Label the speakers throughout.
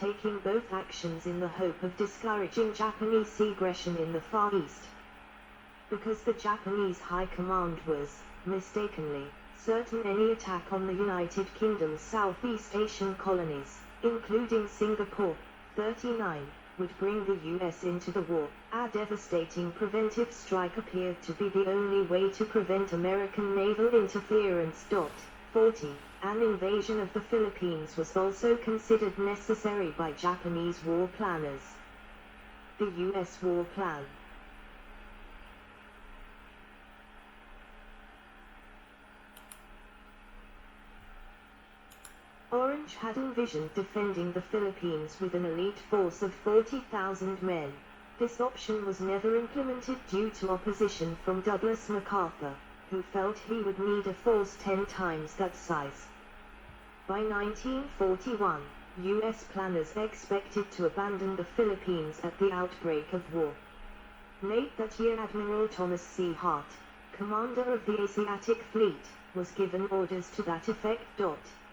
Speaker 1: taking both actions in the hope of discouraging Japanese sea aggression in the Far East. Because the Japanese High Command was, mistakenly, certain any attack on the United Kingdom's Southeast Asian colonies, including Singapore, 39, would bring the US into the war, a devastating preventive strike appeared to be the only way to prevent American naval interference. 40. An invasion of the Philippines was also considered necessary by Japanese war planners. The US War Plan. Orange had envisioned defending the Philippines with an elite force of 40,000 men. This option was never implemented due to opposition from Douglas MacArthur, who felt he would need a force 10 times that size. By 1941, U.S. planners expected to abandon the Philippines at the outbreak of war. Late that year, Admiral Thomas C. Hart, commander of the Asiatic Fleet, was given orders to that effect.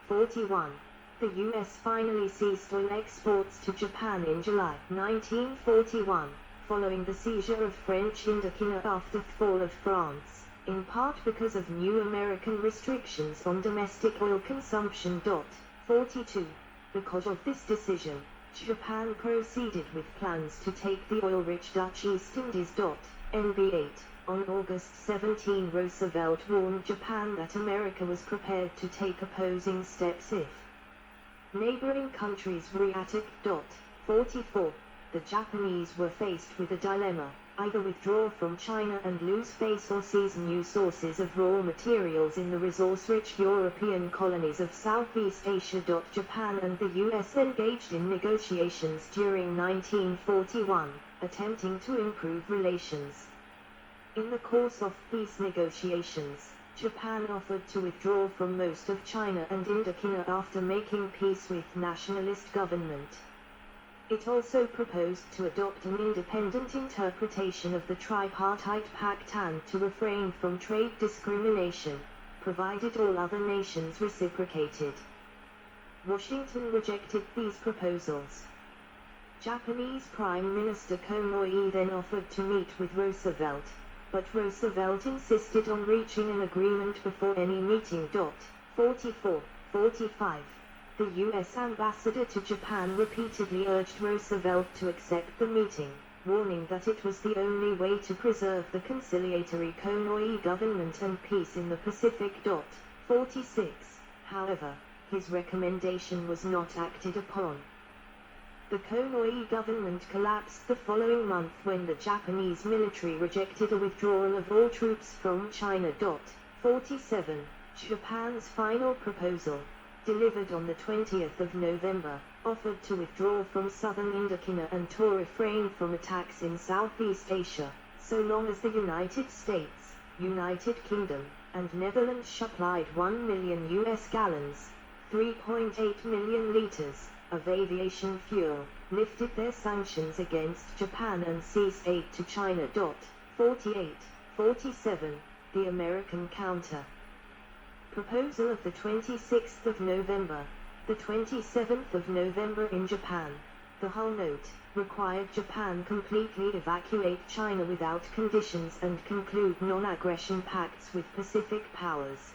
Speaker 1: 41. The U.S. finally ceased oil exports to Japan in July 1941, following the seizure of French Indochina after the fall of France, in part because of new American restrictions on domestic oil consumption. 42. Because of this decision, Japan proceeded with plans to take the oil-rich Dutch East Indies. NB 8. On August 17, Roosevelt warned Japan that America was prepared to take opposing steps if neighboring countries reattacked. 44. The Japanese were faced with a dilemma: either withdraw from China and lose face or seize new sources of raw materials in the resource-rich European colonies of Southeast Asia. Japan and the US engaged in negotiations during 1941, attempting to improve relations. In the course of peace negotiations, Japan offered to withdraw from most of China and Indochina after making peace with nationalist government. It also proposed to adopt an independent interpretation of the Tripartite Pact and to refrain from trade discrimination, provided all other nations reciprocated. Washington rejected these proposals. Japanese Prime Minister Konoye then offered to meet with Roosevelt, but Roosevelt insisted on reaching an agreement before any meeting. 44. 45. The U.S. ambassador to Japan repeatedly urged Roosevelt to accept the meeting, warning that it was the only way to preserve the conciliatory Konoye government and peace in the Pacific. 46. However, his recommendation was not acted upon. The Konoye government collapsed the following month when the Japanese military rejected a withdrawal of all troops from China. 47. Japan's final proposal, delivered on the 20th of November, offered to withdraw from southern Indochina and to refrain from attacks in Southeast Asia, so long as the United States, United Kingdom, and Netherlands supplied 1 million US gallons, 3.8 million liters, of aviation fuel, lifted their sanctions against Japan and ceased aid to China. 48. 47. The American counter proposal of the 26th of November, the 27th of November in Japan. The Hull Note required Japan completely evacuate China without conditions and conclude non-aggression pacts with Pacific powers.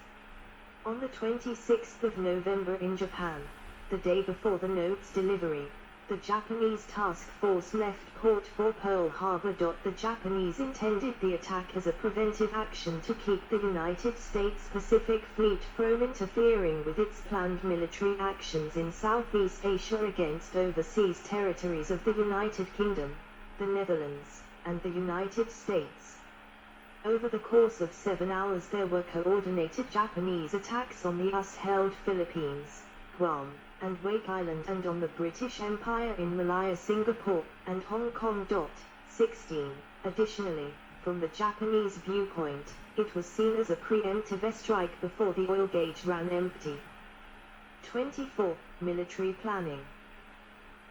Speaker 1: On the 26th of November in Japan, the day before the note's delivery, the Japanese task force left port for Pearl Harbor. The Japanese intended the attack as a preventive action to keep the United States Pacific Fleet from interfering with its planned military actions in Southeast Asia against overseas territories of the United Kingdom, the Netherlands, and the United States. Over the course of 7 hours there were coordinated Japanese attacks on the US-held Philippines, Guam, and Wake Island, and on the British Empire in Malaya, Singapore, and Hong Kong. 16. Additionally, from the Japanese viewpoint, it was seen as a preemptive airstrike before the oil gauge ran empty. 24. Military planning.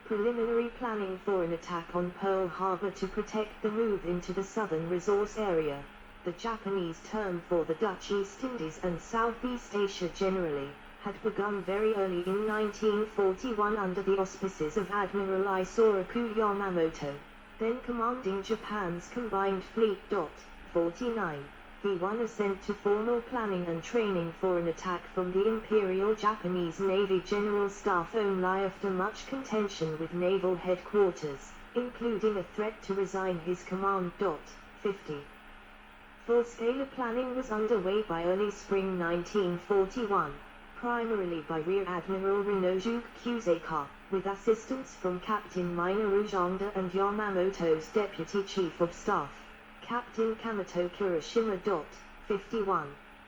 Speaker 1: Preliminary planning for an attack on Pearl Harbor to protect the move into the southern resource area, the Japanese term for the Dutch East Indies and Southeast Asia generally, had begun very early in 1941 under the auspices of Admiral Isoroku Yamamoto, then commanding Japan's combined fleet. 49. V1 is sent to formal planning and training for an attack from the Imperial Japanese Navy General Staff only after much contention with naval headquarters, including a threat to resign his command. 50. Full-scale planning was underway by early spring 1941, primarily by Rear Admiral Rinojuke Kuseka, with assistance from Captain Minoru Janda and Yamamoto's Deputy Chief of Staff, Captain Kamato Kirishima. 51.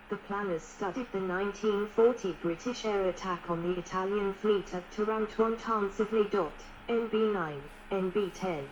Speaker 1: The planners studied the 1940 British air attack on the Italian fleet at Taranto intensively. NB 9, NB 10.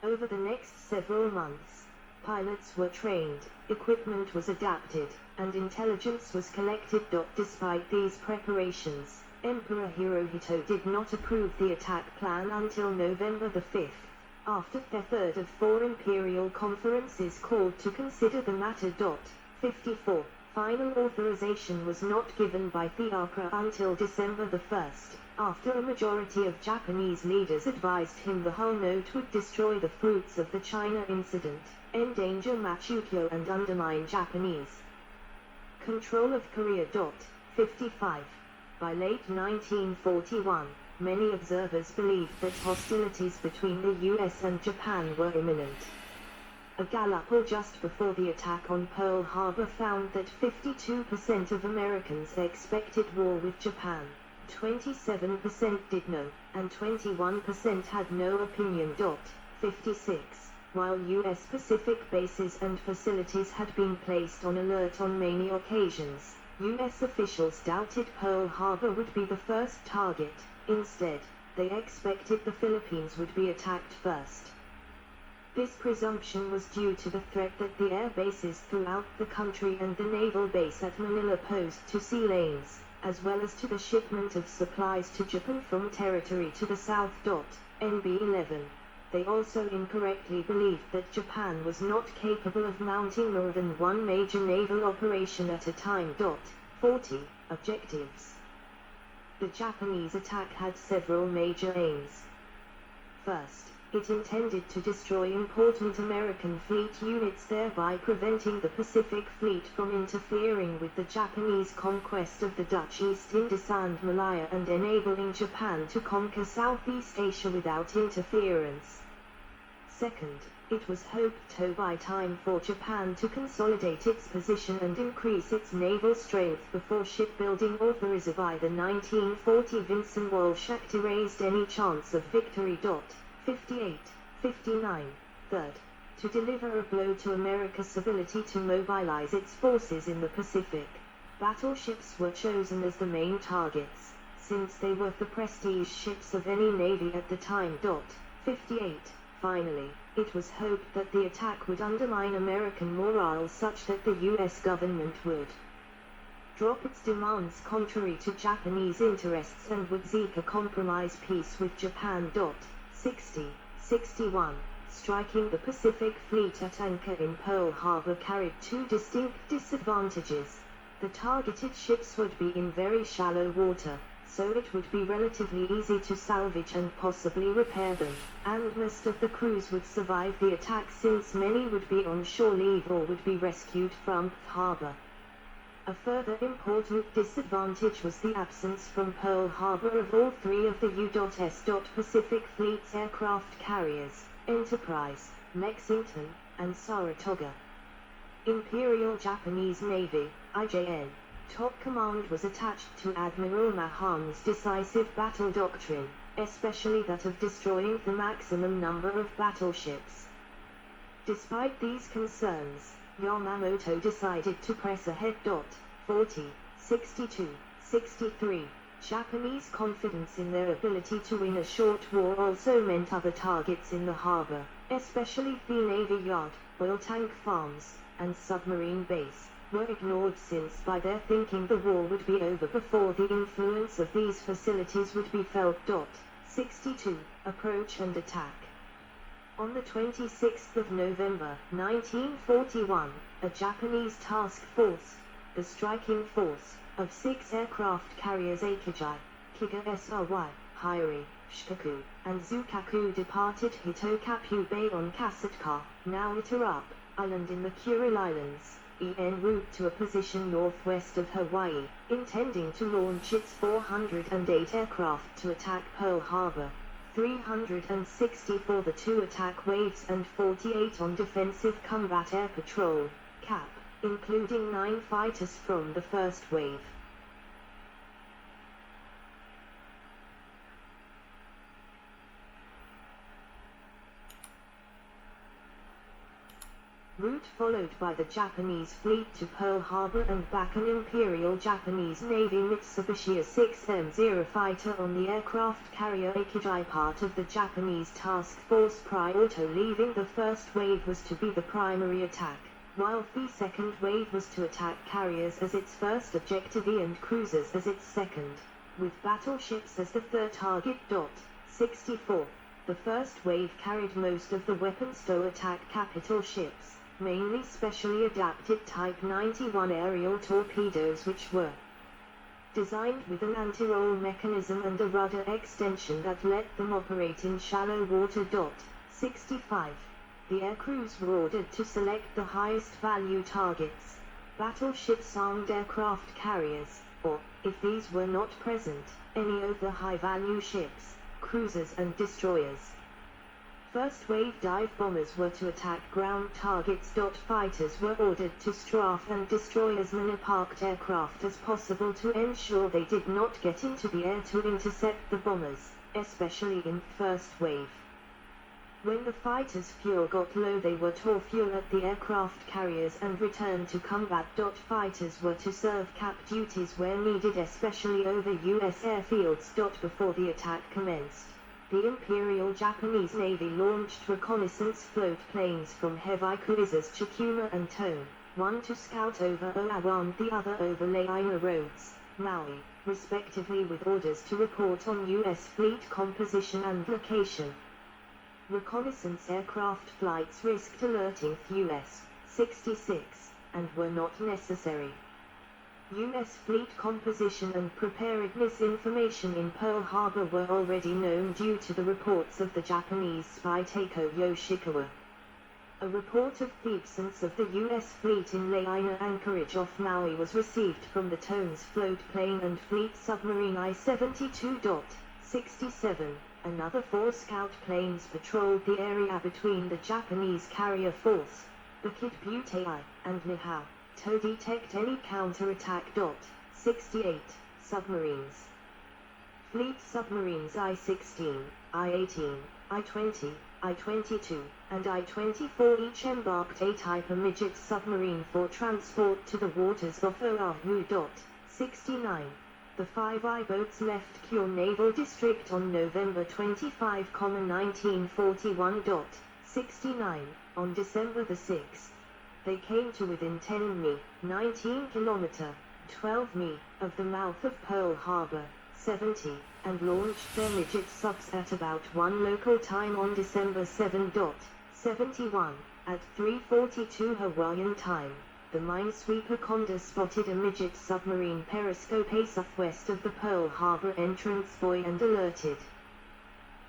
Speaker 1: Over the next several months, pilots were trained, equipment was adapted, and intelligence was collected. Despite these preparations, Emperor Hirohito did not approve the attack plan until November the 5th, after the third of four imperial conferences called to consider the matter. 54. Final authorization was not given by Theakra until December the 1st, after a majority of Japanese leaders advised him the whole note would destroy the fruits of the China incident, endanger Manchukuo and undermine Japanese control of Korea. 55. By late 1941, many observers believed that hostilities between the US and Japan were imminent. A Gallup poll just before the attack on Pearl Harbor found that 52% of Americans expected war with Japan, 27% did no, and 21% had no opinion. 56. While U.S. Pacific bases and facilities had been placed on alert on many occasions, U.S. officials doubted Pearl Harbor would be the first target. Instead, they expected the Philippines would be attacked first. This presumption was due to the threat that the air bases throughout the country and the naval base at Manila posed to sea lanes, as well as to the shipment of supplies to Japan from territory to the south. NB 11. They also incorrectly believed that Japan was not capable of mounting more than one major naval operation at a time. 40. Objectives. The Japanese attack had several major aims. First, it intended to destroy important American fleet units, thereby preventing the Pacific Fleet from interfering with the Japanese conquest of the Dutch East Indies and Malaya and enabling Japan to conquer Southeast Asia without interference. Second, it was hoped to buy time for Japan to consolidate its position and increase its naval strength before shipbuilding authority by the 1940 Vincent Walsh Act erased any chance of victory. 58, 59. Third, to deliver a blow to America's ability to mobilize its forces in the Pacific. Battleships were chosen as the main targets, since they were the prestige ships of any navy at the time. 58. Finally, it was hoped that the attack would undermine American morale such that the U.S. government would drop its demands contrary to Japanese interests and would seek a compromise peace with Japan. 60, 61. Striking the Pacific Fleet at anchor in Pearl Harbor carried two distinct disadvantages. The targeted ships would be in very shallow water, so it would be relatively easy to salvage and possibly repair them, and most of the crews would survive the attack since many would be on shore leave or would be rescued from harbor. A further important disadvantage was the absence from Pearl Harbor of all three of the U.S. Pacific Fleet's aircraft carriers, Enterprise, Lexington, and Saratoga. Imperial Japanese Navy, IJN, top command was attached to Admiral Mahan's decisive battle doctrine, especially that of destroying the maximum number of battleships. Despite these concerns, Yamamoto decided to press ahead. 40, 62, 63. Japanese confidence in their ability to win a short war also meant other targets in the harbor, especially the Navy Yard, oil tank farms, and submarine base, were ignored since by their thinking the war would be over before the influence of these facilities would be felt. 62. Approach and attack. On the 26th of November, 1941, a Japanese task force, the striking force, of 6 aircraft carriers Akijai, Kiga Sry, Hyori, Shikaku, and Zukaku departed Hitokapu Bay on Kasutka, now Itarup, Island in the Kuril Islands, en route to a position northwest of Hawaii, intending to launch its 408 aircraft to attack Pearl Harbor. 360 for the 2 attack waves and 48 on Defensive Combat Air Patrol, CAP, including 9 fighters from the first wave. Route followed by the Japanese fleet to Pearl Harbor and back. An Imperial Japanese Navy Mitsubishi A6M0 fighter on the aircraft carrier Akijai, part of the Japanese task force prior to leaving the first wave, was to be the primary attack, while the second wave was to attack carriers as its first objective and cruisers as its second, with battleships as the third target. 64. The first wave carried most of the weapons to attack capital ships, mainly specially adapted Type 91 aerial torpedoes, which were designed with an anti-roll mechanism and a rudder extension that let them operate in shallow water. 65. The aircrews were ordered to select the highest value targets, battleships, armed aircraft carriers, or, if these were not present, any of the high-value ships, cruisers and destroyers. First wave dive bombers were to attack ground targets. Fighters were ordered to strafe and destroy as many parked aircraft as possible to ensure they did not get into the air to intercept the bombers, especially in first wave. When the fighters' fuel got low, they were to fuel at the aircraft carriers and return to combat. Fighters were to serve CAP duties where needed, especially over U.S. airfields. Before the attack commenced, the Imperial Japanese Navy launched reconnaissance float planes from heavy cruisers Chikuma and Tone, one to scout over Oahu and the other over Lahaina Roads, Maui, respectively, with orders to report on U.S. fleet composition and location. Reconnaissance aircraft flights risked alerting U.S. 66, and were not necessary. U.S. fleet composition and preparedness information in Pearl Harbor were already known due to the reports of the Japanese spy Takeo Yoshikawa. A report of the absence of the U.S. fleet in Lahaina anchorage off Maui was received from the Tones float plane and fleet submarine I-72. 67. Another 4 scout planes patrolled the area between the Japanese carrier force, the Kid Butte and Nihau, to detect any counterattack. 68. Submarines. Fleet submarines I-16, I-18, I-20, I-22, and I-24 each embarked a type midget submarine for transport to the waters of Oahu. 69. The 5 I-boats left Kure Naval District on November 25, 1941. 69. On December the 6th, they came to within 10 mi, 19 km, 12 mi, of the mouth of Pearl Harbor. 70, and launched their midget subs at about 1 local time on December 7. 71, at 3:42 Hawaiian time. The minesweeper Conda spotted a midget submarine periscope southwest of the Pearl Harbor entrance buoy and alerted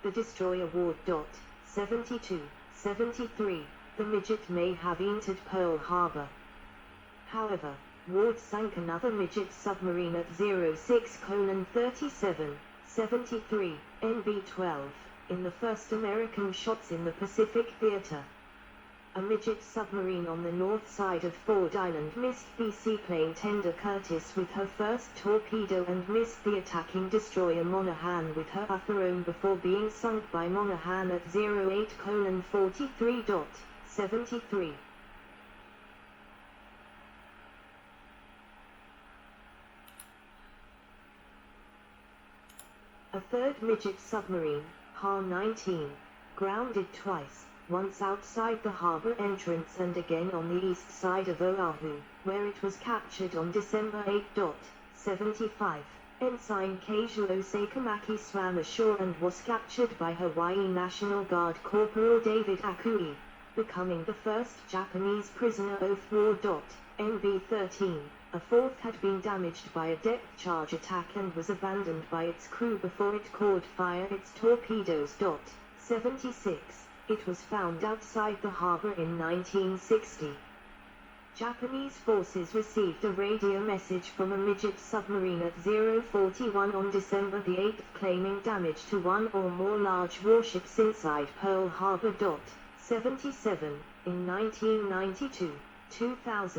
Speaker 1: the destroyer Ward. 72, 73, the midget may have entered Pearl Harbor. However, Ward sank another midget submarine at 06:37, 73, NB-12, in the first American shots in the Pacific Theater. A midget submarine on the north side of Ford Island missed the seaplane tender Curtis with her first torpedo and missed the attacking destroyer Monaghan with her upper own before being sunk by Monaghan at 08:43. 73. A third midget submarine, Ha-19, grounded twice, once outside the harbor entrance and again on the east side of Oahu, where it was captured on December 8. 75. Ensign Keijiro Sakamaki swam ashore and was captured by Hawaii National Guard Corporal David Akui, becoming the first Japanese prisoner of war. MB-13, a fourth had been damaged by a depth charge attack and was abandoned by its crew before it caught fire its torpedoes. 76, it was found outside the harbor in 1960. Japanese forces received a radio message from a midget submarine at 041 on December the 8th claiming damage to one or more large warships inside Pearl Harbor. 77, in 1992, 2000.